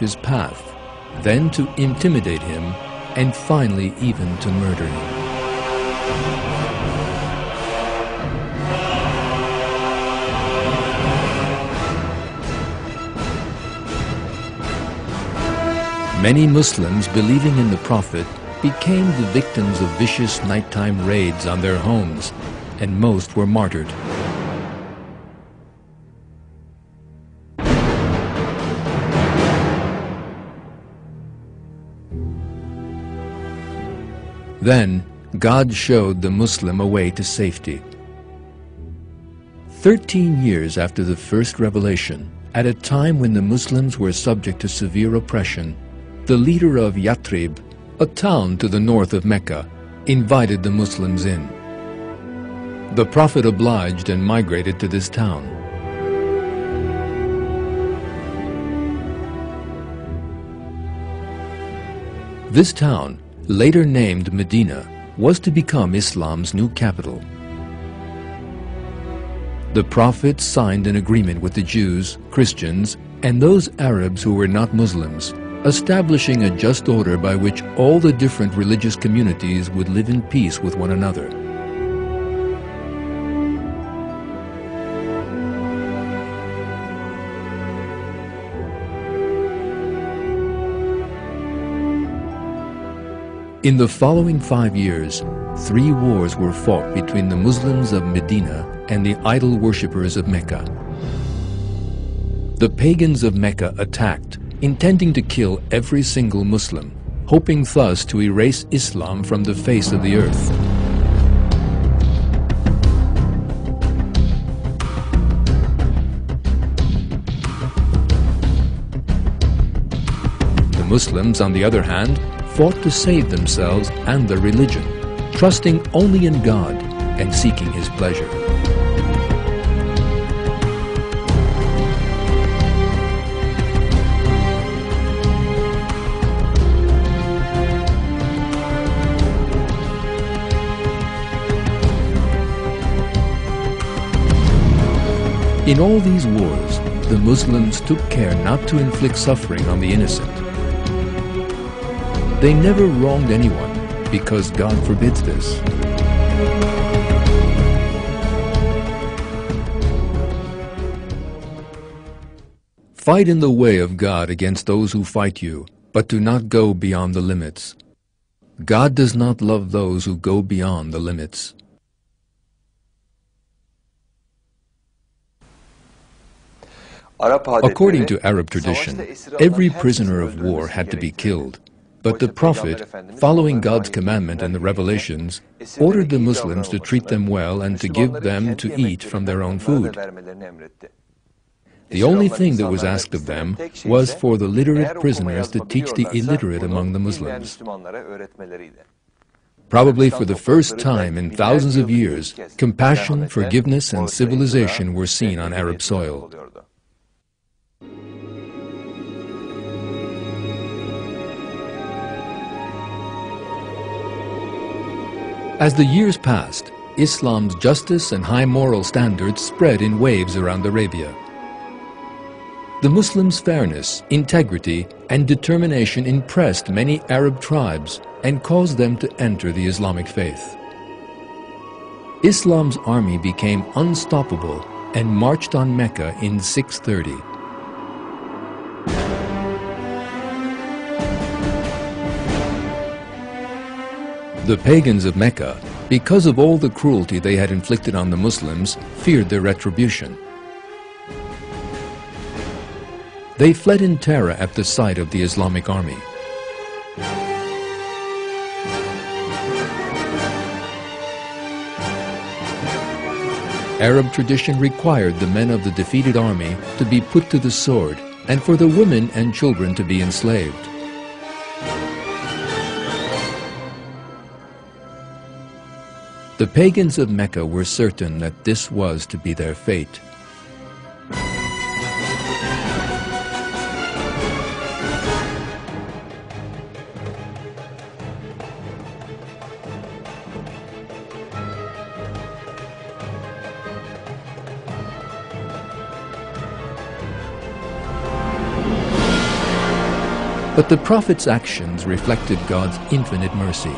his path, then to intimidate him, and finally even to murder him. Many Muslims believing in the Prophet became the victims of vicious nighttime raids on their homes, and most were martyred. Then, God showed the Muslim a way to safety. 13 years after the first revelation, at a time when the Muslims were subject to severe oppression, the leader of Yathrib, a town to the north of Mecca, invited the Muslims in. The Prophet obliged and migrated to this town. This town, later named Medina, was to become Islam's new capital. The Prophet signed an agreement with the Jews, Christians, and those Arabs who were not Muslims, establishing a just order by which all the different religious communities would live in peace with one another. In the following 5 years, 3 wars were fought between the Muslims of Medina and the idol worshippers of Mecca. The pagans of Mecca attacked, intending to kill every single Muslim, hoping thus to erase Islam from the face of the earth. The Muslims, on the other hand, fought to save themselves and their religion, trusting only in God and seeking His pleasure. In all these wars, the Muslims took care not to inflict suffering on the innocent. They never wronged anyone, because God forbids this. Fight in the way of God against those who fight you, but do not go beyond the limits. God does not love those who go beyond the limits. According to Arab tradition, every prisoner of war had to be killed. But the Prophet, following God's commandment and the revelations, ordered the Muslims to treat them well and to give them to eat from their own food. The only thing that was asked of them was for the literate prisoners to teach the illiterate among the Muslims. Probably for the first time in thousands of years, compassion, forgiveness, and civilization were seen on Arab soil. As the years passed, Islam's justice and high moral standards spread in waves around Arabia. The Muslims' fairness, integrity, and determination impressed many Arab tribes and caused them to enter the Islamic faith. Islam's army became unstoppable and marched on Mecca in 630. The pagans of Mecca, because of all the cruelty they had inflicted on the Muslims, feared their retribution. They fled in terror at the sight of the Islamic army. Arab tradition required the men of the defeated army to be put to the sword and for the women and children to be enslaved. The pagans of Mecca were certain that this was to be their fate. But the Prophet's actions reflected God's infinite mercy.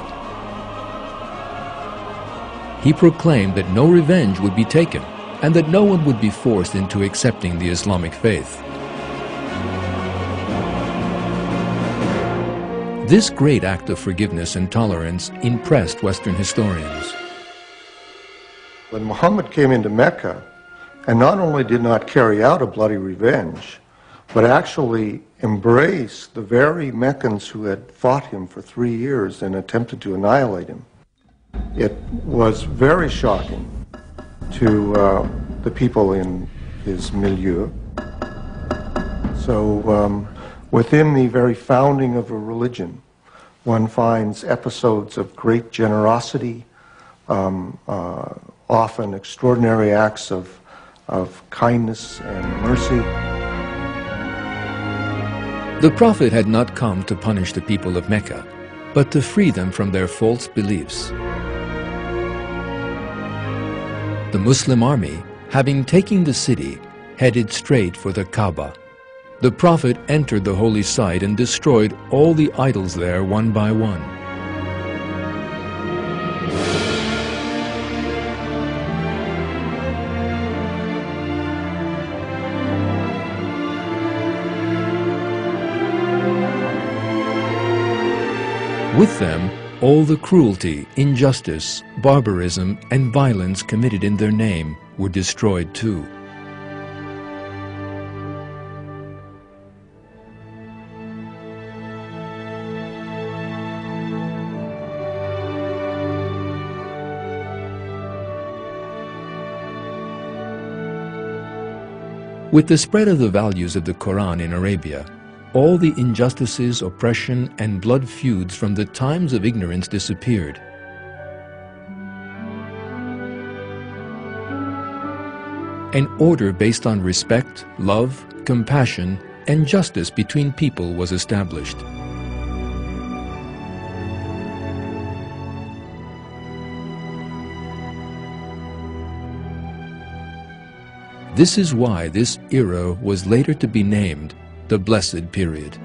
He proclaimed that no revenge would be taken and that no one would be forced into accepting the Islamic faith. This great act of forgiveness and tolerance impressed Western historians. When Muhammad came into Mecca, and not only did not carry out a bloody revenge, but actually embraced the very Meccans who had fought him for 3 years and attempted to annihilate him, it was very shocking to the people in his milieu. So within the very founding of a religion, one finds episodes of great generosity, often extraordinary acts of kindness and mercy. The Prophet had not come to punish the people of Mecca, but to free them from their false beliefs. The Muslim army, having taken the city, headed straight for the Kaaba. The Prophet entered the holy site and destroyed all the idols there one by one. With them, all the cruelty, injustice, barbarism, and violence committed in their name were destroyed too. With the spread of the values of the Quran in Arabia, all the injustices, oppression, and blood feuds from the times of ignorance disappeared. An order based on respect, love, compassion, and justice between people was established. This is why this era was later to be named the Blessed Period.